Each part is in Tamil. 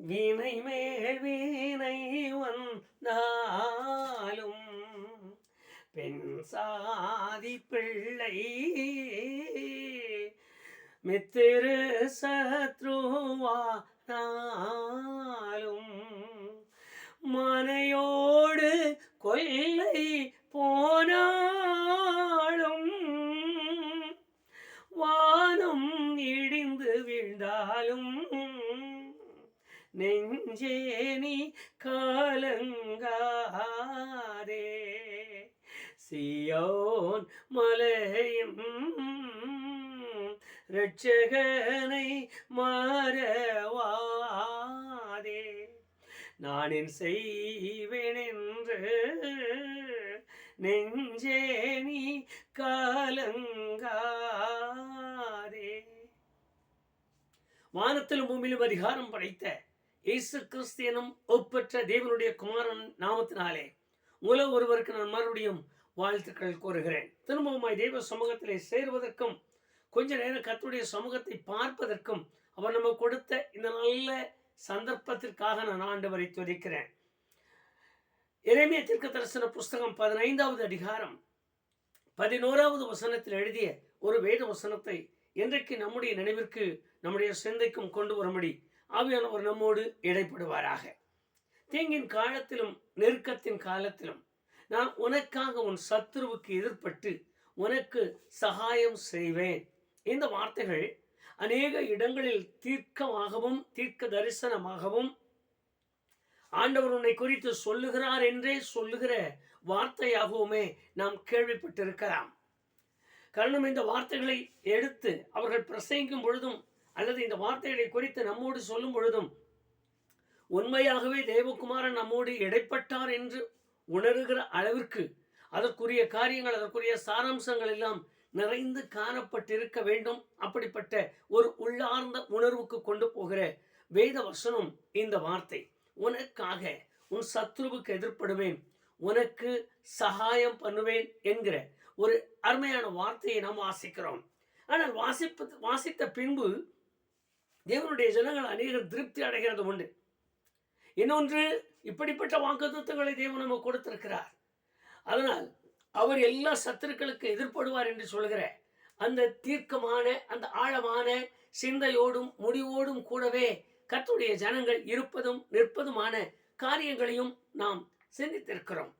வீணை மேல் வீணை வந்தாலும் பெண் சாதி பிள்ளை மித்திரு சத்ருவானாலும் மனையோடு கொல்லை போனாலும் வானம் இடிந்து வீழ்ந்தாலும் நெஞ்சே நீ கலங்காதே. சீயோன் மலையும் இரட்சகனை மறவாதே. நான் என் செய்வேன் என்று நெஞ்சே நீ கலங்காதே. வானத்திலும் பூமியிலும் அதிகாரம் படைத்த இயேசு கிறிஸ்து எனும் ஒப்பற்ற தேவனுடைய குமாரன் நாமத்தினாலே உலக ஒருவருக்கு நான் மறுபடியும் வாழ்த்துக்கள் கூறுகிறேன். திரும்பவுமாய் தேவ சமூகத்திலே சேருவதற்கும் கொஞ்ச நேரம் கர்த்தருடைய சமூகத்தை பார்ப்பதற்கும் அவர் நமக்கு கொடுத்த இந்த நல்ல சந்தர்ப்பத்திற்காக நான் ஆண்டவரை துதிக்கிறேன். எரேமியா தீர்க்கதரிசன புஸ்தகம் 15வது அதிகாரம் 11வது வசனத்தில் எழுதிய ஒரு வேத வசனத்தை இன்றைக்கு நம்முடைய நினைவிற்கு நம்முடைய சிந்தைக்கும் கொண்டு வரும்படி ஆவியானவர் நம்மோடு இடைப்படுவாராக. தீங்கின் காலத்திலும் நெருக்கத்தின் காலத்திலும் நான் உனக்காக உன் சத்துருவுக்கு எதிர்பட்டு உனக்கு சகாயம் செய்வேன். இந்த வார்த்தைகள் அநேக இடங்களில் தீர்க்கமாகவும் தீர்க்க தரிசனமாகவும் ஆண்டவர் உன்னை குறித்து சொல்லுகிறார் என்றே சொல்லுகிற வார்த்தையாகவுமே நாம் கேள்விப்பட்டிருக்கலாம். காரணம், இந்த வார்த்தைகளை எடுத்து அவர்கள் பிரசங்கிக்கும் பொழுதும் அல்லது இந்த வார்த்தைகளை குறித்து நம்மோடு சொல்லும் பொழுதும் உண்மையாகவே தேவகுமாரன் நம்மோடு இடைப்பட்டார் என்று உணர்கிற அளவிற்கு அதற்குரிய காரியங்கள், அதற்குரிய சாராம்சங்கள் எல்லாம் நிறைந்து காணப்பட்டிருக்க வேண்டும். அப்படிப்பட்ட ஒரு உள்ளார்ந்த உணர்வுக்கு கொண்டு போகிற வேத வசனம் இந்த வார்த்தை. உனக்காக உன் சத்ருவுக்கு எதிர்ப்படுவேன், உனக்கு சகாயம் பண்ணுவேன் என்கிற ஒரு அருமையான வார்த்தையை நாம் வாசிக்கிறோம். ஆனால் வாசித்த பின்பு தேவனுடைய ஜனங்கள் அநேகர் திருப்தி அடைகிறது உண்டு. இன்னொன்று, இப்படிப்பட்ட வாக்குத்தத்தங்களை தேவன் நமக்கு கொடுத்திருக்கிறார். அதனால் அவர் எல்லா சத்துருக்களுக்கு எதிர்ப்படுவார் என்று சொல்கிற அந்த தீர்க்கமான, அந்த ஆழமான சிந்தையோடும் முடிவோடும் கூடவே கர்த்தருடைய ஜனங்கள் இருப்பதும் நிற்பதுமான காரியங்களையும் நாம் சிந்தித்திருக்கிறோம்.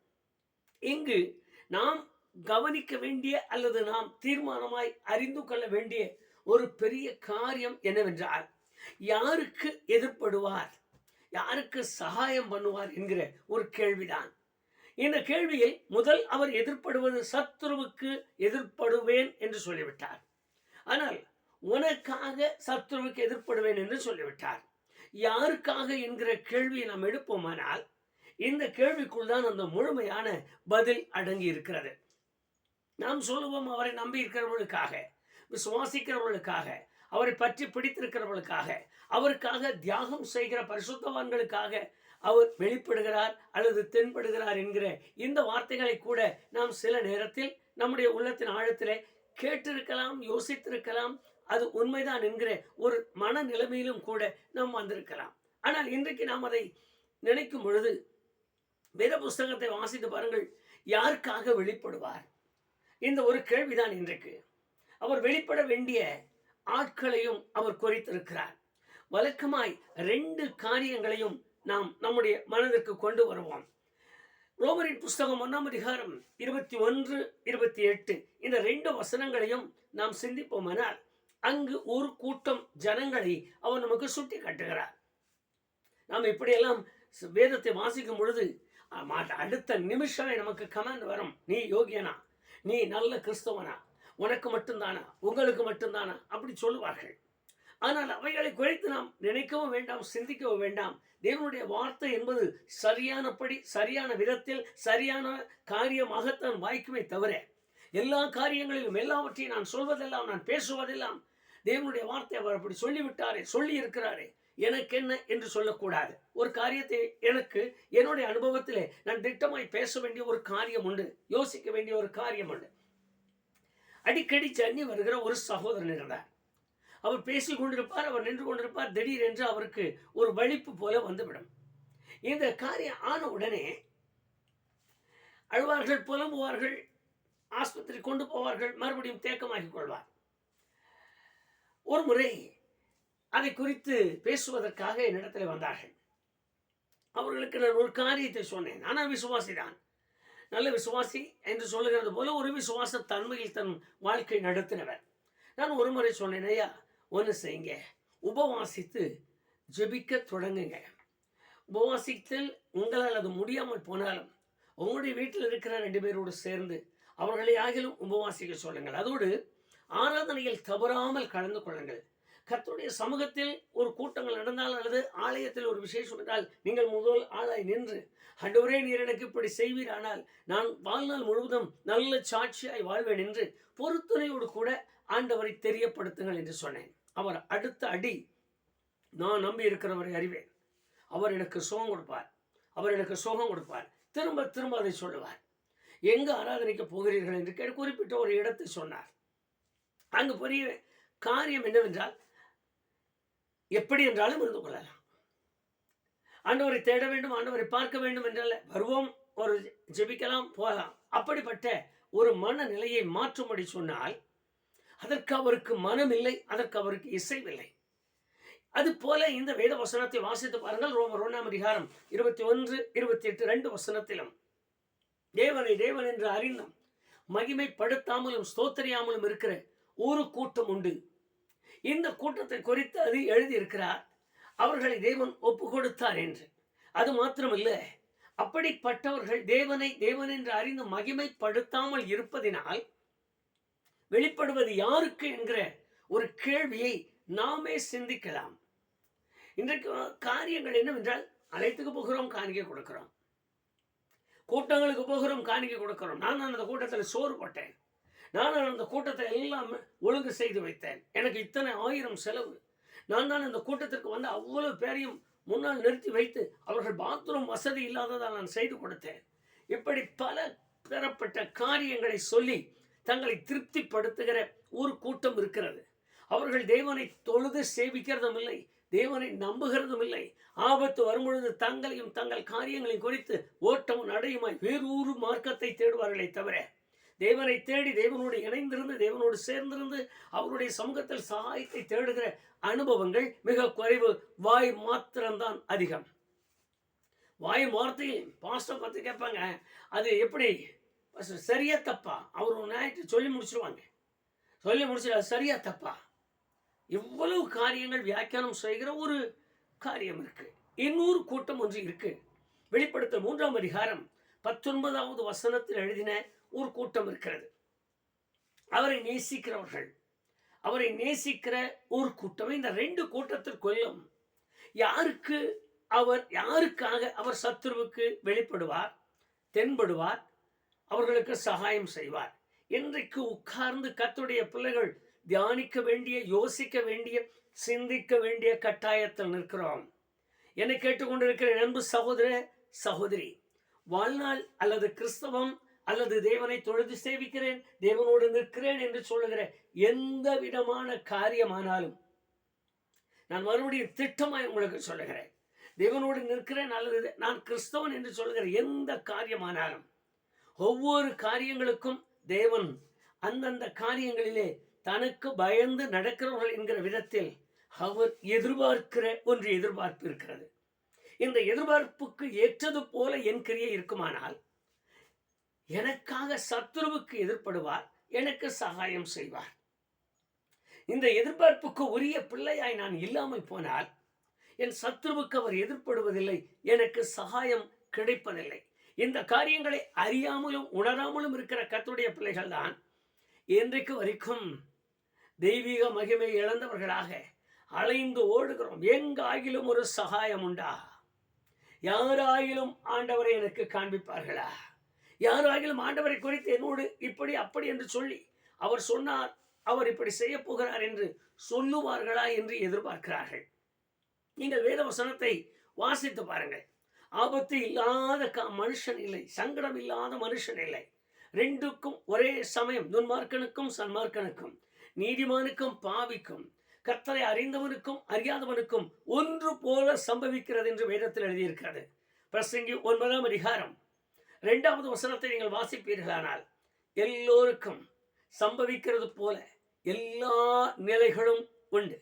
இங்கு நாம் கவனிக்க வேண்டிய அல்லது நாம் தீர்மானமாய் அறிந்து கொள்ள வேண்டிய ஒரு பெரிய காரியம் என்னவென்றால், யாருக்கு எதிர்ப்படுவார், யாருக்கு சகாயம் பண்ணுவார் என்கிற ஒரு கேள்விதான். இந்த கேள்வியில் முதல் அவர் எதிர்ப்படுவது சத்துருவுக்கு எதிர்ப்படுவேன் என்று சொல்லிவிட்டார். ஆனால் உனக்காக சத்துருவுக்கு எதிர்ப்படுவேன் என்று சொல்லிவிட்டார். யாருக்காக என்கிற கேள்வியை நாம் எடுப்போமானால் இந்த கேள்விக்குள் தான் அந்த முழுமையான பதில் அடங்கி இருக்கிறது. நாம் சொல்லுவோம், அவரை நம்பி இருக்கிறவர்களுக்காக, விசுவாசிக்கிறவர்களுக்காக, அவரை பற்றி பிடித்திருக்கிறவர்களுக்காக, அவருக்காக தியாகம் செய்கிற பரிசுத்தவான்களுக்காக அவர் வெளிப்படுகிறார் அல்லது தென்படுகிறார் என்கிற இந்த வார்த்தைகளை கூட நாம் சில நேரத்தில் நம்முடைய உள்ளத்தின் ஆழத்திலே கேட்டிருக்கலாம், யோசித்திருக்கலாம். அது உண்மைதான் என்கிற ஒரு மனநிலைமையிலும் கூட நாம் வந்திருக்கலாம். ஆனால் இன்றைக்கு நாம் அதை நினைக்கும் பொழுது வேத புஸ்தகத்தை வாசித்து பாருங்கள். யாருக்காக வெளிப்படுவார்? இந்த ஒரு கேள்விதான் இன்றைக்கு. அவர் வெளிப்பட வேண்டிய ஆட்களையும் அவர் குறித்திருக்கிறார். வழக்கமாய் 2 காரியங்களையும் நாம் நம்முடைய மனதிற்கு கொண்டு வருவோம். ரோமரின் புஸ்தகம் 1ஆம் அதிகாரம் 21, 28 இந்த 2 வசனங்களையும் நாம் சிந்திப்போமானால் அங்கு ஒரு கூட்டம் ஜனங்களை அவர் நமக்கு சுட்டி காட்டுகிறார். நாம் இப்படியெல்லாம் வேதத்தை வாசிக்கும் பொழுது அடுத்த நிமிஷமே நமக்கு கமெண்ட் வரும், நீ யோகியனா, நீ நல்ல கிறிஸ்தவனா, உனக்கு மட்டும்தானா, உங்களுக்கு மட்டும்தானா, அப்படி சொல்லுவார்கள். ஆனால் அவைகளை குறைத்து நாம் நினைக்கவும் வேண்டாம், சிந்திக்கவும் வேண்டாம். தேவனுடைய வார்த்தை என்பது சரியானபடி, சரியான விதத்தில், சரியான காரியமாகத்தான் வாய்க்குமே தவிர எல்லா காரியங்களிலும் எல்லாவற்றையும் நான் சொல்வதெல்லாம், நான் பேசுவதெல்லாம் தேவனுடைய வார்த்தை அவர் அப்படி சொல்லிவிட்டாரே, சொல்லி இருக்கிறாரே, எனக்கு என்ன என்று சொல்லக்கூடாது. ஒரு காரியத்தை எனக்கு என்னுடைய அனுபவத்திலே நான் திட்டமாய் பேச வேண்டிய ஒரு காரியம் உண்டு, யோசிக்க வேண்டிய ஒரு காரியம் உண்டு. அடிக்கடி சென்னை வருகிற ஒரு சகோதரன் இருந்தார். அவர் பேசிக் கொண்டிருப்பார், அவர் நின்று கொண்டிருப்பார். திடீரென்று அவருக்கு ஒரு வலிப்பு போல வந்துவிடும். இந்த காரியம் ஆன உடனே அழுவார்கள், புலம்புவார்கள், ஆஸ்பத்திரி கொண்டு போவார்கள், மறுபடியும் தேக்கமாக்கிக் கொள்வார். ஒரு முறை அதை குறித்து பேசுவதற்காக என்னிடத்தில் வந்தார்கள். அவர்களுக்கு நான் ஒரு காரியத்தை சொன்னேன். ஆனால் விசுவாசிதான், நல்ல விசுவாசி என்று சொல்லுகிறது போல ஒரு விசுவாச தன்மையில் தன் வாழ்க்கை நடத்தினவர். நான் ஒரு முறை சொன்னேன், ஐயா ஒன்று செய்யுங்க, உபவாசித்து ஜெபிக்க தொடங்குங்க. உபவாசித்தல் உங்களால் அது முடியாமல் போனாலும் உங்களுடைய வீட்டில் இருக்கிற 2 பேரோடு சேர்ந்து அவர்களை ஆகிலும் உபவாசிக்க சொல்லுங்கள். அதோடு ஆராதனையில் தவறாமல் கலந்து கொள்ளுங்கள். கர்த்தருடைய சமூகத்தில் ஒரு கூட்டங்கள் நடந்தால் அல்லது ஆலயத்தில் ஒரு விசேஷம் என்றால் நீங்கள் முதல் ஆளாய் நின்று, ஆண்டவரே நீர் எனக்கு இப்படி செய்வீரானால் நான் வாழ்நாள் முழுவதும் நல்ல சாட்சியாய் வாழ்வேன் என்று பொறுத்துணையோடு கூட ஆண்டவரை தெரியப்படுத்துங்கள் என்று சொன்னேன். அவர் அடுத்த அடி, நான் நம்பி இருக்கிறவரை அறிவேன், அவர் எனக்கு சுகம் கொடுப்பார், அவர் எனக்கு சுகம் கொடுப்பார், திரும்ப திரும்ப அதை சொல்லுவார். எங்கு ஆராதனைக்கு போகிறீர்கள் என்று குறிப்பிட்ட ஒரு இடத்தை சொன்னார். அங்கு பெரிய காரியம் என்னவென்றால், எப்படி என்றாலும் இருந்து கொள்ளலாம். ஆண்டவரை தேட வேண்டும், ஆண்டவரை பார்க்க வேண்டும் என்றால் வருவோம், ஒரு ஜெபிக்கலாம், போகலாம். அப்படிப்பட்ட ஒரு மனநிலையை மாற்றும்படி சொன்னால் அதற்கு அவருக்கு மனம் இல்லை, அதற்கு அவருக்கு இசைவில்லை. அது போல இந்த வேத வசனத்தை வாசித்து பாருங்கள். ரோமர் 1 21, 28 2 வசனத்திலும் தேவனை தேவன் என்று அறிந்தும் மகிமைப்படுத்தாமலும் ஸ்தோத்திரியாமலும் இருக்கிற ஒரு கூட்டம் உண்டு. இந்த கூட்டத்தை குறித்து அது எழுதியிருக்கிறார், அவர்களை தேவன் ஒப்பு கொடுத்தார் என்று. அது மாத்திரமல்ல, அப்படிப்பட்டவர்கள் தேவனை தேவன் என்று அறிந்து மகிமைப்படுத்தாமல் இருப்பதினால் வெளிப்படுவது யாருக்கு என்கிற ஒரு கேள்வியை நாமே சிந்திக்கலாம். இன்றைக்கு காரியங்கள் என்னவென்றால், அழைத்துக்கு போகிறோம், காணிக்கை கொடுக்கிறோம், கூட்டங்களுக்கு போகிறோம், காணிக்கை கொடுக்கிறோம். நான் அந்த கூட்டத்தில் சோறு போட்டேன், நான் அந்த கூட்டத்தை எல்லாம் ஒழுங்கு செய்து வைத்தேன், எனக்கு இத்தனை 1000 செலவு, நான் தான் அந்த கூட்டத்திற்கு வந்து அவ்வளவு பேரையும் முன்னால் நிறுத்தி வைத்து அவர்கள் பாத்ரூம் வசதி இல்லாததால் நான் செய்து கொடுத்தேன். இப்படி பல தரப்பட்ட காரியங்களை சொல்லி தங்களை திருப்திப்படுத்துகிற ஒரு கூட்டம் இருக்கிறது. அவர்கள் தேவனை தொழுது சேவிக்கிறதும் இல்லை, தேவனை நம்புகிறதும் இல்லை. ஆபத்து வரும்பொழுது தங்களையும் தங்கள் காரியங்களையும் குறித்து ஓட்டமும் நடையுமாய் வேறொரு மார்க்கத்தை தேடுவார்களே தவிர, தேவனை தேடி தேவனோடு இணைந்திருந்து தேவனோடு சேர்ந்திருந்து அவருடைய சமூகத்தில் சகாயத்தை தேடுகிற அனுபவங்கள் மிக குறைவு. வாய் மாத்திரம்தான் அதிகம். வாய் வார்த்தையை பாஸ்டர் பற்றி கேட்பாங்க, அது எப்படி சரியா தப்பா, அவர் ஒரு நாய்ட்டு சொல்லி முடிச்சிருவாங்க, சொல்லி முடிச்சு சரியா தப்பா, இவ்வளவு காரியங்கள் வியாக்கியானம் செய்கிற ஒரு காரியம் இருக்கு. இன்னொரு கூட்டம் ஒன்று இருக்கு. வெளிப்படுத்தல் 3 19 வசனத்தில் எழுதின ஒரு கூட்டம் இருக்கிறது. அவரை நேசிக்கிறவர்கள், அவரை நேசிக்கிற ஒரு கூட்டம். இந்த 2 கூட்டத்திற்குள்ளும் யாருக்காக அவர் சத்துருவுக்கு வெளிப்படுவார், தென்படுவார், அவர்களுக்கு சகாயம் செய்வார். இன்றைக்கு உட்கார்ந்து கர்த்தருடைய பிள்ளைகள் தியானிக்க வேண்டிய, யோசிக்க வேண்டிய, சிந்திக்க வேண்டிய கட்டாயத்தில் நிற்கிறோம். என்னை கேட்டுக்கொண்டிருக்கிற அன்பு சகோதர சகோதரி, வாழ்நாள் அல்லது கிறிஸ்தவம் அல்லது தேவனை தொழுது சேவிக்கிறேன், தேவனோடு நிற்கிறேன் என்று சொல்லுகிற எந்த விதமான காரியமானாலும், நான் மறுபடியும் திட்டமாய் உங்களுக்கு சொல்லுகிறேன், தேவனோடு நிற்கிறேன் அல்லது நான் கிறிஸ்தவன் என்று சொல்லுகிற எந்த காரியமானாலும், ஒவ்வொரு காரியங்களுக்கும் தேவன் அந்தந்த காரியங்களிலே தனக்கு பயந்து நடக்கிறவர்கள் என்கிற விதத்தில் அவர் எதிர்பார்க்கிற ஒன்று எதிர்பார்ப்பு இருக்கிறது. இந்த எதிர்பார்ப்புக்கு ஏற்றது போல என் கிரியை இருக்குமானால், எனக்காக சத்துருவுக்கு எதிர்ப்படுவார், எனக்கு சகாயம் செய்வார். இந்த எதிர்பார்ப்புக்கு உரிய பிள்ளையாய் நான் இல்லாமல் போனால், என் சத்துருவுக்கு அவர் எதிர்ப்படுவதில்லை, எனக்கு சகாயம் கிடைப்பதில்லை. இந்த காரியங்களை அறியாமலும் உணராமலும் இருக்கிற கர்த்தருடைய பிள்ளைகள் தான் இன்றைக்கு வரைக்கும் தெய்வீக மகிமை இழந்தவர்களாக அலைந்து ஓடுகிறோம். எங்காகிலும் ஒரு சகாயம் உண்டா? யாராகிலும் ஆண்டவரை எனக்கு காண்பிப்பார்களா? யாராகிலும் ஆண்டவரை குறித்து என்னோடு இப்படி அப்படி என்று சொல்லி, அவர் சொன்னார், அவர் இப்படி செய்ய போகிறார் என்று சொல்லுவார்களா என்று எதிர்பார்க்கிறார்கள். நீங்கள் வேத வசனத்தை வாசித்து பாருங்கள். ஆபத்து இல்லாத மனுஷன் இல்லை, சங்கடம் இல்லாத மனுஷன் இல்லை. 2க்கும் ஒரே சமயம், துன்மார்க்கனுக்கும் சன்மார்க்கனுக்கும், நீதிமானுக்கும் பாவிக்கும், கர்த்தரை அறிந்தவனுக்கும் அறியாதவனுக்கும் ஒன்று போல சம்பவிக்கிறது என்று வேதத்தில் எழுதியிருக்கிறது. பிரசங்கி 9ஆம் அதிகாரம் 2வது வசனத்தை நீங்கள் வாசிப்பீர்களானால், எல்லோருக்கும் சம்பவிக்கிறது போல எல்லா நிலைகளும் உண்டு.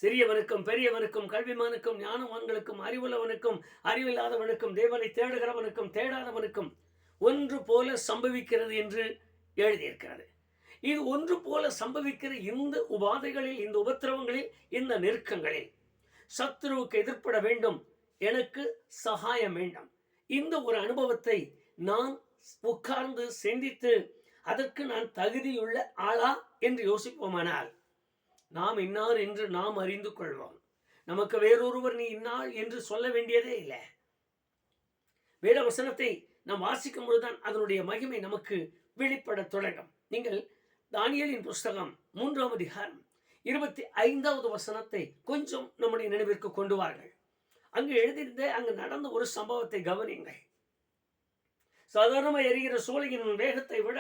சிறியவனுக்கும் பெரியவனுக்கும் கல்விமானுக்கும் ஞானவான்களுக்கும் அறிவுள்ளவனுக்கும் அறிவில்லாதவனுக்கும் தேவனை தேடுகிறவனுக்கும் தேடாதவனுக்கும் ஒன்று போல சம்பவிக்கிறது என்று எழுதியிருக்கிறது. இது ஒன்று போல சம்பவிக்கிற இந்த உபாதைகளில், இந்த உபத்திரவங்களில், இந்த நெருக்கங்களில் சத்துருவுக்கு எதிர்ப்பட வேண்டும், எனக்கு சகாயம் வேண்டும். இந்த ஒரு அனுபவத்தை நான் உட்கார்ந்து சிந்தித்து அதற்கு நான் தகுதியுள்ள ஆளா என்று யோசிப்போமானால், நாம் இன்னார் என்று நாம் அறிந்து கொள்வோம். நமக்கு வேறொருவர் நீ இன்னாள் என்று சொல்ல வேண்டியதே இல்லை. வேத வசனத்தை நாம் வாசிக்கும் பொழுதுதான் அதனுடைய மகிமை நமக்கு வெளிப்பட தொடங்கும். நீங்கள் தானியேலின் புஸ்தகம் 3ஆம் அதிகாரம் 25வது வசனத்தை கொஞ்சம் நம்முடைய நினைவிற்கு கொண்டு வாருங்கள். அங்கு எழுதியிருந்த அங்கு நடந்த ஒரு சம்பவத்தை கவனியுங்கள். சாதாரணமாக எரிகிற சூளையின் வேகத்தை விட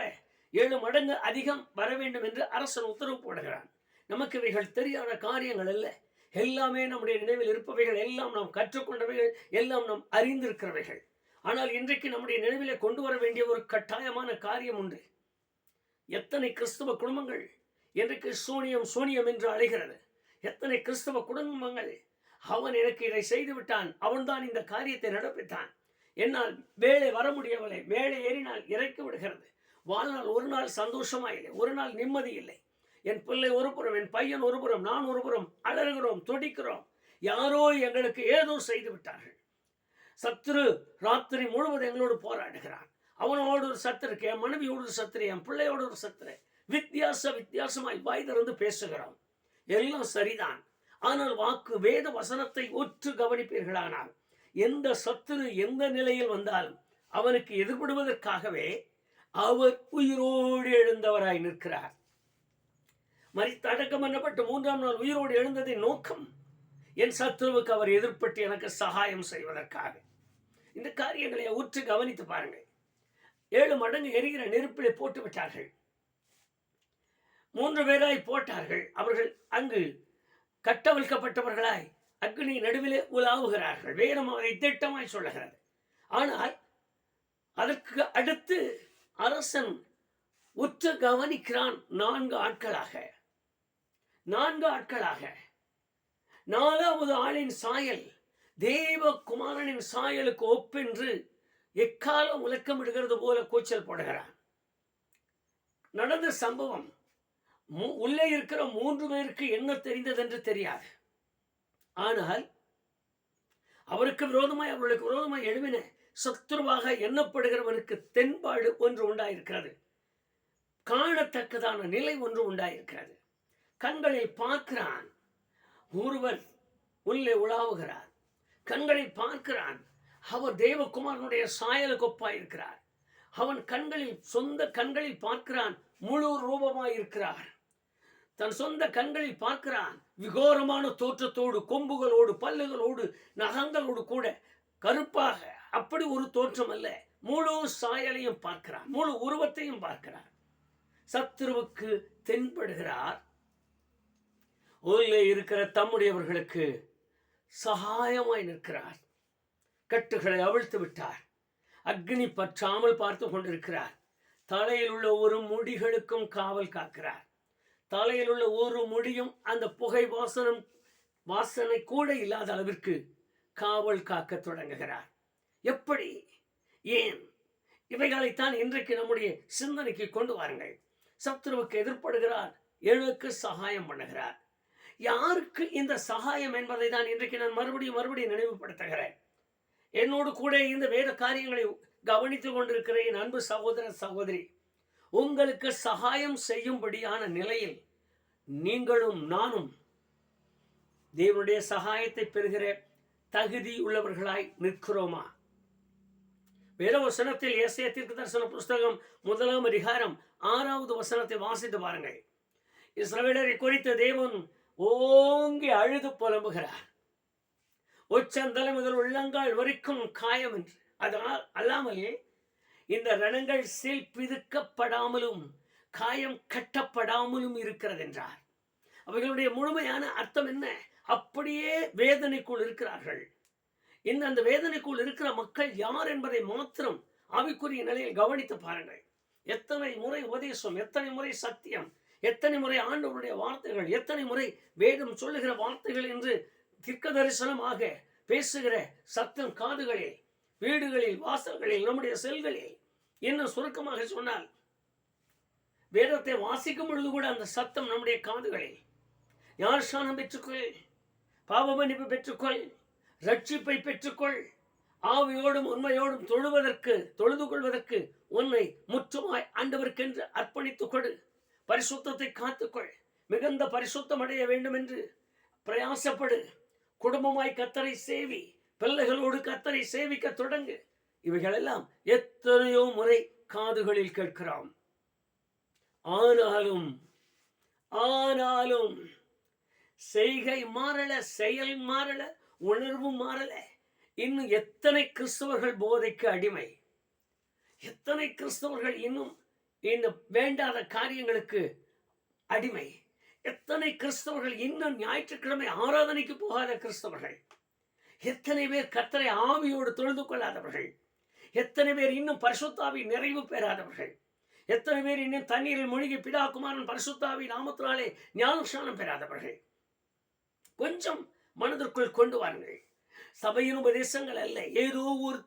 7 மடங்கு அதிகம் வர வேண்டும் என்று அரசன் உத்தரவு போடுகிறான். நமக்கு இவைகள் தெரியாத காரியங்கள் அல்ல. எல்லாமே நம்முடைய நினைவில் இருப்பவைகள், எல்லாம் நாம் கற்றுக்கொண்டவைகள், எல்லாம் நாம் அறிந்திருக்கிறவைகள். ஆனால் இன்றைக்கு நம்முடைய நினைவிலே கொண்டு வர வேண்டிய ஒரு கட்டாயமான காரியம் உண்டு. எத்தனை கிறிஸ்தவ குடும்பங்கள் இன்றைக்கு சூனியம் என்று அழைகிறது. எத்தனை கிறிஸ்தவ குடும்பங்கள், அவன் எனக்கு இதை செய்து விட்டான், அவன்தான் இந்த காரியத்தை நடப்பித்தான், என்னால் மேலே வர முடியவில்லை, மேலே ஏறினால் இறக்கி விடுகிறது, வாழ்நாள் ஒரு நாள் சந்தோஷமா இல்லை, ஒரு நாள் நிம்மதி இல்லை, என் பிள்ளை ஒரு புறம், என் பையன் ஒரு புறம், நான் ஒரு புறம் அலறுகிறோம், துடிக்கிறோம், யாரோ எங்களுக்கு ஏதோ செய்து விட்டார்கள். சத்துரு ராத்திரி முழுவதும் எங்களோடு போராடுகிறான். அவனோடு ஒரு சத்துரு, என் மனைவியோடு ஒரு சத்துரு, என் பிள்ளையோடு ஒரு சத்துரு, வித்தியாசமாய் வாய் திறந்து பேசுகிறோம். எல்லாம் சரிதான். ஆனால் வாக்கு வேத வசனத்தை ஒற்று கவனிப்பீர்களானால், எந்த சத்துரு எந்த நிலையில் வந்தாலும் அவனுக்கு எதிர்படுவதற்காகவே அவர் உயிரோடு எழுந்தவராய் நிற்கிறார். மரித்து அடக்கம் பண்ணப்பட்டு 3ஆம் நாள் உயிரோடு எழுந்ததின் நோக்கம், என் சத்துருவுக்கு அவர் எதிர்பட்டு எனக்கு சகாயம் செய்வதற்காக. இந்த காரியங்களை உற்று கவனித்து பாருங்கள். 7 மடங்கு எரிகிற நெருப்பிலே போட்டு விட்டார்கள். 3 பேராய் போட்டார்கள். அவர்கள் அங்கு கட்டவிழ்க்கப்பட்டவர்களாய் அக்னி நடுவிலே உலாவுகிறார்கள். வேதம் அதை திட்டமாய் சொல்லுகிறது. ஆனால் அதற்கு அடுத்து அரசன் உற்று கவனிக்கிறான். 4 ஆட்களாக 4வது ஆளின் சாயல் தேவகுமாரனின் சாயலுக்கு ஒப்பென்று எக்காலம் முழக்கமிடுகிறது போல கூச்சல் போடுகிறான். நடந்த சம்பவம், உள்ளே இருக்கிற 3 பேருக்கு என்ன தெரிந்தது என்று தெரியாது. ஆனால் அவருக்கு விரோதமாய், அவர்களுக்கு விரோதமாய் எழுவின சத்துருவாக எண்ணப்படுகிறவனுக்கு தென்பாடு ஒன்று உண்டாயிருக்கிறது. காணத்தக்கதான நிலை ஒன்று உண்டாயிருக்கிறது. கண்களில் பார்க்கிறான். ஒருவர் உள்ளே உலாவுகிறார். கண்களில் பார்க்கிறான். அவர் தேவகுமாரனுடைய சாயலுக்கு ஒப்பாயிருக்கிறார். அவன் சொந்த கண்களில் பார்க்கிறான். முழு ரூபமாய் இருக்கிறார். தன் சொந்த கண்களில் பார்க்கிறான். விகோரமான தோற்றத்தோடு, கொம்புகளோடு, பல்லுகளோடு, நகங்களோடு கூட, கருப்பாக, அப்படி ஒரு தோற்றம் அல்ல, முழு சாயலையும் பார்க்கிறான், முழு உருவத்தையும் பார்க்கிறார். சத்துருவுக்கு தென்படுகிறார். உள்ளே இருக்கிற தம்முடையவர்களுக்கு சகாயமாய் நிற்கிறார். கட்டுகளை அவிழ்த்து விட்டார். அக்னி பற்றாமல் பார்த்து கொண்டிருக்கிறார். தலையில் உள்ள ஒரு முடிகளுக்கும் காவல் காக்கிறார். தலையில் உள்ள ஒரு முடியும் அந்த புகை வாசனை கூட இல்லாத அளவிற்கு காவல் காக்க தொடங்குகிறார். எப்படி, ஏன்? இவைகளைத்தான் இன்றைக்கு நம்முடைய சிந்தனைக்கு கொண்டு வாருங்கள். சத்துருவுக்கு எதிர்ப்படுகிறார், எனக்கு சகாயம் பண்ணுகிறார். யாருக்கு இந்த சகாயம் என்பதை தான் இன்றைக்கு நான் மறுபடியும் நினைவுபடுத்துகிறேன். என்னோடு கூட இந்த வேத காரியங்களை கவனித்துக் கொண்டிருக்கிற என் அன்பு சகோதர சகோதரி, உங்களுக்கு சகாயம் செய்யும்படியான நிலையில் நீங்களும் நானும் தேவனுடைய சகாயத்தை பெறுகிற தகுதி உள்ளவர்களாய் நிற்கிறோமா? வேதவசனத்தில் ஏசாயா தீர்க்கதரிசன புஸ்தகம் 1ஆம் அதிகாரம் 6வது வசனத்தை வாசித்து பாருங்கள். இஸ்ரவேலரை குறித்த தேவன் ஓங்கி அழுது புலம்புகிறார். உச்சந்தலை முதல் உள்ளங்கால் வரைக்கும் காயம் என்று. அதனால் அல்லாமல் இந்த ரணங்கள் சீல் பிதுக்கப்படாமலும் காயம் கட்டப்படாமலும் இருக்கிறது என்றார். அவைகளுடைய முழுமையான அர்த்தம் என்ன? அப்படியே வேதனைக்குள் இருக்கிறார்கள். அந்த வேதனைக்குள் இருக்கிற மக்கள் யார் என்பதை மாத்திரம் ஆவிக்குரிய நிலையில் கவனித்து பாருங்கள். எத்தனை முறை உபதேசம், எத்தனை முறை சத்தியம், எத்தனை முறை ஆண்டவருடைய வார்த்தைகள், எத்தனை முறை வேதம் சொல்லுகிற வார்த்தைகள் என்று தீர்க்க தரிசனமாக பேசுகிற சத்தம் காதுகளில், வீடுகளில், வாசல்களில், நம்முடைய செல்களில். இன்னும் சுருக்கமாக சொன்னால், வேதத்தை வாசிக்கும் பொழுது கூட அந்த சத்தம் நம்முடைய காதுகளில். ஞானஸ்நானம் பெற்றுக்கொள், பாவ மன்னிப்பு பெற்றுக்கொள், ரட்சிப்பை பெற்றுக்கொள், ஆவியோடும் உண்மையோடும் தொழுது கொள்வதற்கு உன்னை முற்றுமாய் ஆண்டவருக்கென்று அர்ப்பணித்துக் கொடு, பரிசுத்தத்தை காத்துக்கொள், மிகுந்த பரிசுத்தம் அடைய வேண்டும் என்று பிரயாசப்படு, குடும்பமாய் கர்த்தரை சேவி, பிள்ளைகளோடு கர்த்தரை சேவிக்க தொடங்கு. இவைகளெல்லாம் எத்தனையோ முறை காதுகளில் கேட்கிறோம். ஆனாலும் செய்கை மாறல, செயல் மாறல, உணர்வு மாறல. இன்னும் எத்தனை கிறிஸ்தவர்கள் போதைக்கு அடிமை, எத்தனை கிறிஸ்தவர்கள் இன்னும் இந்த வேண்டாத காரியங்களுக்கு அடிமை, எத்தனை கிறிஸ்தவர்கள் இன்னும் ஞாயிற்றுக்கிழமை ஆராதனைக்கு போகாத கிறிஸ்தவர்கள், எத்தனை பேர் கர்த்தரை ஆவியோடு தொழுது கொள்ளாதவர்கள், எத்தனை பேர் இன்னும் பரிசுத்தாவி நிறைவு பெறாதவர்கள், எத்தனை பேர் இன்னும் தண்ணீரில் மூழ்கி பிதா குமாரன் பரிசுத்தாவி நாமத்தினாலே ஞானஸ்நானம் பெறாதவர்கள். கொஞ்சம் மனதிற்குள் கொண்டு வாருங்கள். சபையின் உபதேசங்கள் அல்ல, ஏதோ ஒரு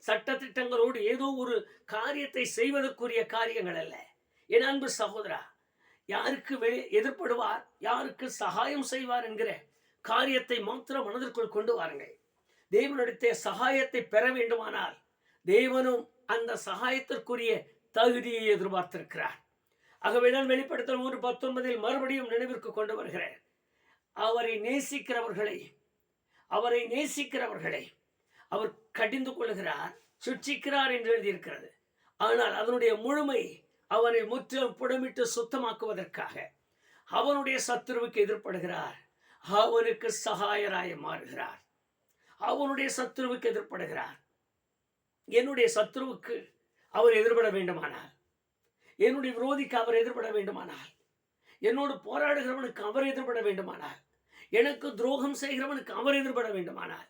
சட்டத்திட்டங்களோடு ஏதோ ஒரு காரியத்தை செய்வதற்குரிய காரியங்கள் அல்ல. என் அன்பு சகோதரா, யாருக்கு எதிர்ப்படுவார், யாருக்கு சகாயம் செய்வார் என்கிற காரியத்தை மாத்திரம் மனதிற்குள் கொண்டு வாருங்கள். தேவனுடைய சகாயத்தை பெற வேண்டுமானால் தேவனும் அந்த சகாயத்திற்குரிய தகுதியை எதிர்பார்த்திருக்கிறார். ஆகவேதான் வெளிப்படுத்தல் 3:19 மறுபடியும் நினைவிற்கு கொண்டு வருகிறேன். அவரை நேசிக்கிறவர்களை அவர் கடிந்து கொள்கிறார், சுட்சிக்கிறார் என்று எழுதியிருக்கிறது. ஆனால் அதனுடைய முழுமை அவனை முற்றிலும் புடமிட்டு சுத்தமாக்குவதற்காக அவனுடைய சத்துருவுக்கு எதிர்ப்படுகிறார், அவனுக்கு சகாயராய மாறுகிறார், அவனுடைய சத்துருவுக்கு எதிர்ப்படுகிறார். என்னுடைய சத்துருவுக்கு அவர் எதிர்பட வேண்டுமானால், என்னுடைய விரோதிக்கு அவர் எதிர்பட வேண்டுமானால், என்னோடு போராடுகிறவனுக்கு அவர் எதிர்பட வேண்டுமானால், எனக்கு துரோகம் செய்கிறவனுக்கு அவர் எதிர்பட வேண்டுமானால்,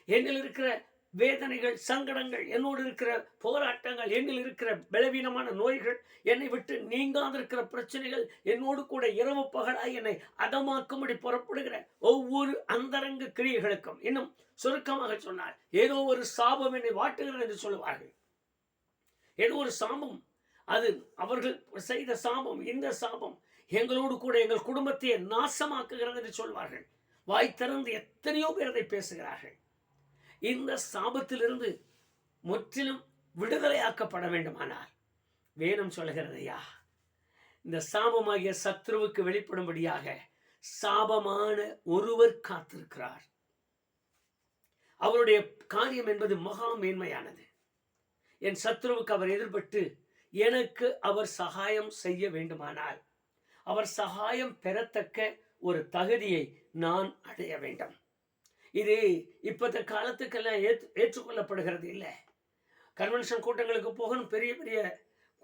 என்னில் இருக்கிற வேதனைகள், சங்கடங்கள், என்னோடு இருக்கிற போராட்டங்கள், என்னில் இருக்கிற பலவீனமான நோய்கள், என்னை விட்டு நீங்காதிருக்கிற பிரச்சனைகள், என்னோடு கூட இரவு பகலாய் என்னை அதமாக்கும்படி புறப்படுகிற ஒவ்வொரு அந்தரங்க கிரியைகளுக்கும், இன்னும் சுருக்கமாக சொன்னால் ஏதோ ஒரு சாபம் என்னை வாட்டுகிறது என்று சொல்லுவார்கள். ஏதோ ஒரு சாபம், அது அவர்கள் செய்த சாபம், இந்த சாபம் எங்களோடு கூட எங்கள் குடும்பத்தையே நாசமாக்குகிறது என்று சொல்வார்கள். வாய் திறந்து எத்தனையோ பேர் அதை பேசுகிறார்கள். இந்த சாபத்திலிருந்து முற்றிலும் விடுதலையாக்கப்பட வேண்டுமானால் வேதம் சொல்கிறதையா, இந்த சாபமாகிய சத்ருவுக்கு வெளிப்படும்படியாக சாபமான ஒருவர் காத்திருக்கிறார். அவருடைய காரியம் என்பது மகா மேன்மையானது. என் சத்ருவுக்கு அவர் எதிர்பட்டு எனக்கு அவர் சகாயம் செய்ய வேண்டுமானால், அவர் சகாயம் பெறத்தக்க ஒரு தகுதியை நான் அடைய வேண்டும். இது இப்பத்த காலத்துக்கெல்லாம் ஏற்றுக்கொள்ளப்படுகிறது இல்லை. கன்வென்ஷன் கூட்டங்களுக்கு போகணும், பெரிய பெரிய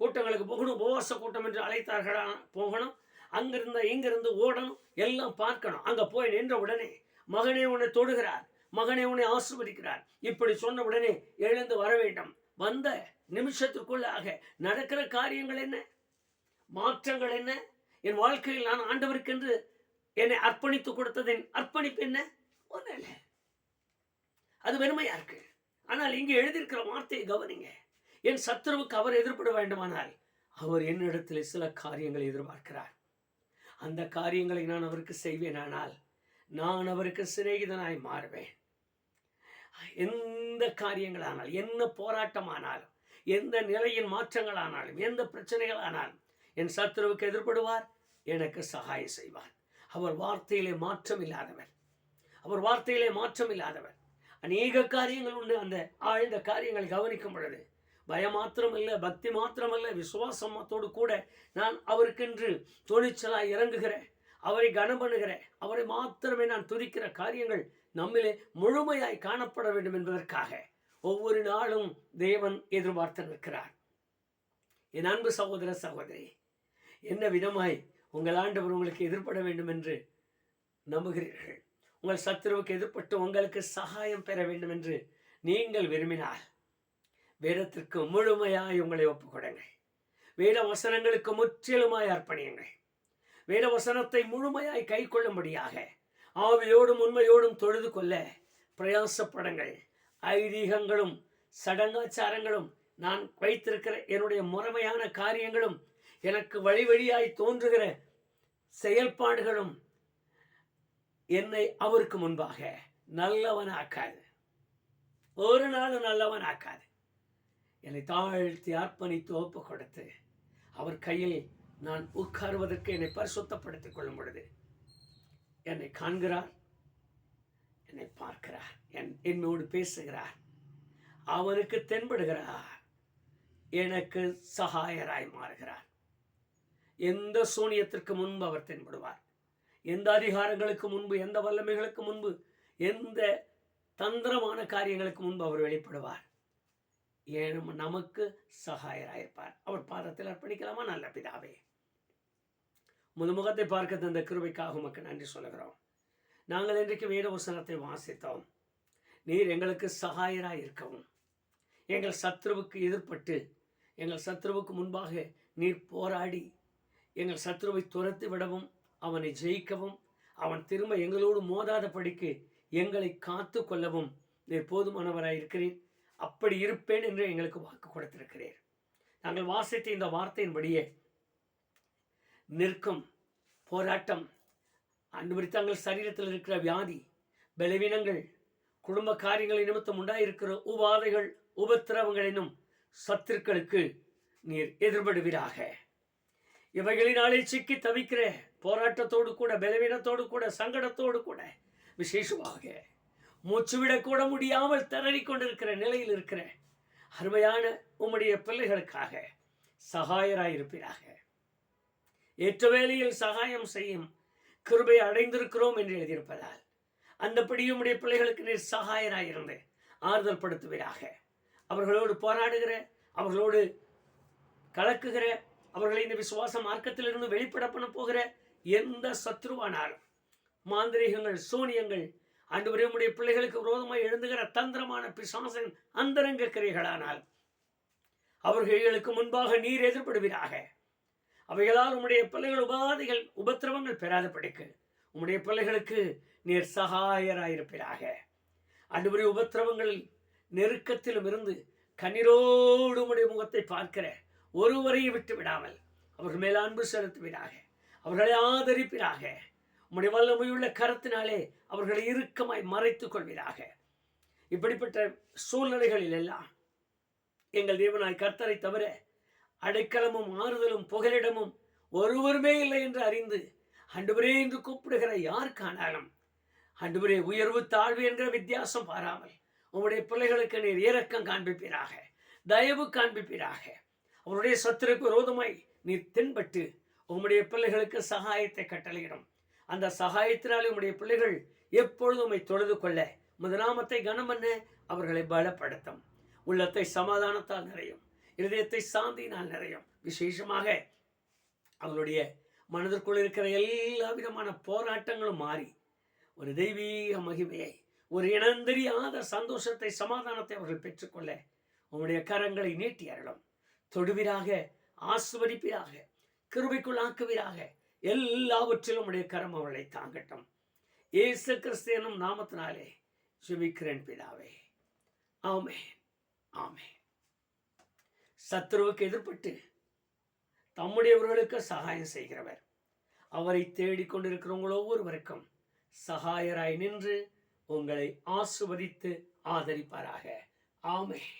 கூட்டங்களுக்கு போகணும், உபவாச கூட்டம் என்று அழைத்தார்களா போகணும், அங்கிருந்து இங்கிருந்து ஓடணும், எல்லாம் பார்க்கணும். அங்க போய் நின்ற உடனே மகனே உன்னை தொடுகிறார், மகனே உன்னை ஆசீர்வதிக்கிறார், இப்படி சொன்ன உடனே எழுந்து வர வேண்டும். வந்த நிமிஷத்துக்குள்ளாக நடக்கிற காரியங்கள் என்ன, மாற்றங்கள் என்ன, என் வாழ்க்கையில் நான் ஆண்டவருக்கென்று என்னை அர்ப்பணித்து கொடுத்ததின் அர்ப்பணிப்பு என்ன? ஒன்றும் இல்லை. அது வெறுமையா இருக்கு. ஆனால் இங்கே எழுதியிருக்கிற வார்த்தையை கவனிங்க. என் சத்துருவுக்கு அவர் எதிர்பட வேண்டுமானால் அவர் என்னிடத்தில் சில காரியங்களை எதிர்பார்க்கிறார். அந்த காரியங்களை நான் அவருக்கு செய்வேனானால் நான் அவருக்கு சிநேகிதனாய் மாறுவேன். எந்த காரியங்களானாலும், என்ன போராட்டமானாலும், எந்த நிலையின் மாற்றங்களானாலும், எந்த பிரச்சனைகளானாலும் என் சத்துருவுக்கு எதிர்படுவார், எனக்கு சகாயம் செய்வார். அவர் வார்த்தையிலே மாற்றம் இல்லாதவர், அவர் வார்த்தையிலே மாற்றம் இல்லாதவர். அநேக காரியங்கள் உண்டு. அந்த ஆழ்ந்த காரியங்களை கவனிக்கும் பொழுது பயம் மாத்திரமல்ல, பக்தி மாத்திரமல்ல, விசுவாசத்தோடு கூட நான் அவருக்கென்று துணிச்சலாய் இறங்குகிற, அவரை கனம் பண்ணுகிற, அவரை மாத்திரமே நான் துதிக்கிற காரியங்கள் நம்மிலே முழுமையாய் காணப்பட வேண்டும் என்பதற்காக ஒவ்வொரு நாளும் தேவன் எதிர்பார்த்து நிற்கிறார். என் அன்பு சகோதர சகோதரி, என்ன விதமாய் உங்கள் ஆண்டவர் உங்களுக்கு எதிர்ப்பட வேண்டும் என்று நம்புகிறீர்கள். உங்கள் சத்துருவுக்கு எதிர்ப்பட்டு உங்களுக்கு சகாயம் பெற வேண்டும் என்று நீங்கள் விரும்பினால் வேதத்திற்கு முழுமையாய் உங்களை ஒப்புக்கொடுங்கள். வேத வசனங்களுக்கு முற்றிலுமாய் அர்ப்பணியுங்கள். வேத வசனத்தை முழுமையாய் கை கொள்ளும்படியாக ஆவியோடும் உண்மையோடும் தொழுது கொள்ள பிரயாசப்படுங்கள். ஐதீகங்களும் சடங்காச்சாரங்களும் நான் வைத்திருக்கிற என்னுடைய முறைமையான காரியங்களும் எனக்கு வழி வழியாய் தோன்றுகிற செயல்பாடுகளும் என்னை அவருக்கு முன்பாக நல்லவனாக்காது, ஒரு நாள் நல்லவனாக்காது. என்னை தாழ்த்தி அர்ப்பணித்து ஒப்பு கொடுத்து அவர் கையில் நான் உட்காருவதற்கு என்னை பரிசுத்தப்படுத்திக் கொள்ளும் பொழுது என்னை காண்கிறார், என்னை பார்க்கிறார், என்னோடு பேசுகிறார், அவனுக்கு தென்படுகிறார், எனக்கு சகாயராய் மாறுகிறார். எந்த சூனியத்திற்கு முன்பு அவர் தென்படுவார். எந்த அதிகாரங்களுக்கு முன்பு, எந்த வல்லமைகளுக்கு முன்பு, எந்த தந்திரமான காரியங்களுக்கு முன்பு அவர் வெளிப்படுவார். ஏனும் நமக்கு சகாயராயிருப்பார். அவர் பாதத்தில் அர்ப்பணிக்கலாமா? நல்ல பிதாவே, முகத்தை பார்க்க தந்த கிருபைக்காக உமக்கு நன்றி சொல்லுகிறோம். நாங்கள் இன்றைக்கு வேத வசனத்தை வாசித்தோம். நீர் எங்களுக்கு சகாயராய் இருக்கவும், எங்கள் சத்ருவுக்கு எதிர்பட்டு, எங்கள் சத்ருவுக்கு முன்பாக நீர் போராடி எங்கள் சத்ருவை துரத்தி விடவும், அவனை ஜெயிக்கவும், அவன் திரும்ப எங்களோடு மோதாத படிக்கு எங்களை காத்து கொள்ளவும் நீர் போதுமானவராய் இருக்கிறீர். அப்படி இருப்பேன் என்று எங்களுக்கு வாக்கு கொடுத்திருக்கிறீர். நாங்கள் வாசித்த இந்த வார்த்தையின்படியே நிற்கும் போராட்டம், அன்று தங்கள் சரீரத்தில் இருக்கிற வியாதி, பலவீனங்கள், குடும்ப காரியங்களை நிமித்தம் உண்டாயிருக்கிற உபாதைகள், உபத்திரவங்களினும் சத்துருக்களுக்கு நீர் எதிர்படுவீராக. இவைகளினாலே சிக்கி தவிக்கிற போராட்டத்தோடு கூட, பலவீனத்தோடு கூட, சங்கடத்தோடு கூட, விசேஷமாக மூச்சுவிடக்கூட முடியாமல் திணறிக் கொண்டிருக்கிற நிலையில் இருக்கிற அருமையான உம்முடைய பிள்ளைகளுக்காக சகாயராயிருப்பீராக. ஏற்ற வேளையில் சகாயம் செய்யும் கிருபை அடைந்திருக்கிறோம் என்று எழுதியிருப்பதால் அந்தபடி உம்முடைய பிள்ளைகளுக்கு நீர் சகாயராயிருந்து ஆறுதல் படுத்துவீராக. அவர்களோடு போராடுகிற, அவர்களோடு கலக்குகிற, அவர்களை இந்த விசுவாச மார்க்கத்திலிருந்து வெளிப்பட பண்ண போகிற எந்த சத்ருவானாலும், மாந்திரீகங்கள், சூனியங்கள், ஆண்டவரே உம்முடைய பிள்ளைகளுக்கு விரோதமாக எழுந்துகிற தந்திரமான பிசாசின் அந்தரங்க கிரைகளானால் அவர்களுக்கு முன்பாக நீர் எதிர்படுவீராக. அவைகளால் உம்முடைய பிள்ளைகள் உபாதைகள், உபத்திரவங்கள் பெறாதபடிக்கு உம்முடைய பிள்ளைகளுக்கு நீர் சகாயராயிருப்பீராக. ஆண்டவரே, உபத்திரவங்களில் நெருக்கத்திலும் இருந்து கண்ணீரோடு உம்முடைய முகத்தை பார்க்கிற ஒருவரையும் விட்டு விடாமல் அவர்கள் மேல் அன்பு செலுத்துவீராக. அவர்களை ஆதரிப்பீராக. உம்முடைய வல்லமையுள்ள கரத்தினாலே அவர்களை இறுக்கமாய் மறைத்துக் கொள்வீராக. இப்படிப்பட்ட சூழ்நிலைகளில் எல்லாம் எங்கள் தேவனாய் கர்த்தரை தவிர அடைக்கலமும் ஆறுதலும் புகலிடமும் ஒருவருமே இல்லை என்று அறிந்து ஆண்டவரே என்று கூப்பிடுகிற யாருக்கானாலும் ஆண்டவரே உயர்வு தாழ்வு என்கிற வித்தியாசம் பாராமல் உம்முடைய பிள்ளைகளுக்கு நீர் இரக்கம் காண்பிப்பீராக, தயவு காண்பிப்பீராக. அவருடைய சத்துருக்கு விரோதமாய் நீர் தென்பட்டு உம்முடைய பிள்ளைகளுக்கு சகாயத்தை கட்டளையிடும். அந்த சகாயத்தினாலே உம்முடைய பிள்ளைகள் எப்பொழுதும் உம்மை தொழுது கொள்ள, உமது நாமத்தை கனம் பண்ண அவர்களை பலப்படுத்தும். உள்ளத்தை சமாதானத்தால் நிறையும், இருதயத்தை சாந்தியினால் நிறையும். விசேஷமாக அவர்களுடைய மனதிற்குள் இருக்கிற எல்லா விதமான போராட்டங்களும் மாறி ஒரு தெய்வீக மகிமையை, ஒரு இனந்தெரியாத சந்தோஷத்தை, சமாதானத்தை அவர்கள் பெற்றுக்கொள்ள உம்முடைய கரங்களை நீட்டி அருளும். தொடுவீராக, ஆசீர்வதிப்பீராக, கிருபைக்குள் ஆக்குவீராக. எல்லாவற்றிலும் உடைய கரம் அவர்களை தாங்கட்டும். இயேசு கிறிஸ்து எனும் நாமத்தினாலே ஜெபிக்கிறேன் பிதாவே, ஆமென், ஆமென். சத்துருவுக்கு எதிர்பட்டு தம்முடையவர்களுக்கு சகாயம் செய்கிறவர், அவரை தேடிக்கொண்டிருக்கிறவங்களோ ஒவ்வொருவருக்கும் சகாயராய் நின்று உங்களை ஆசீர்வதித்து ஆதரிப்பாராக. ஆமென்.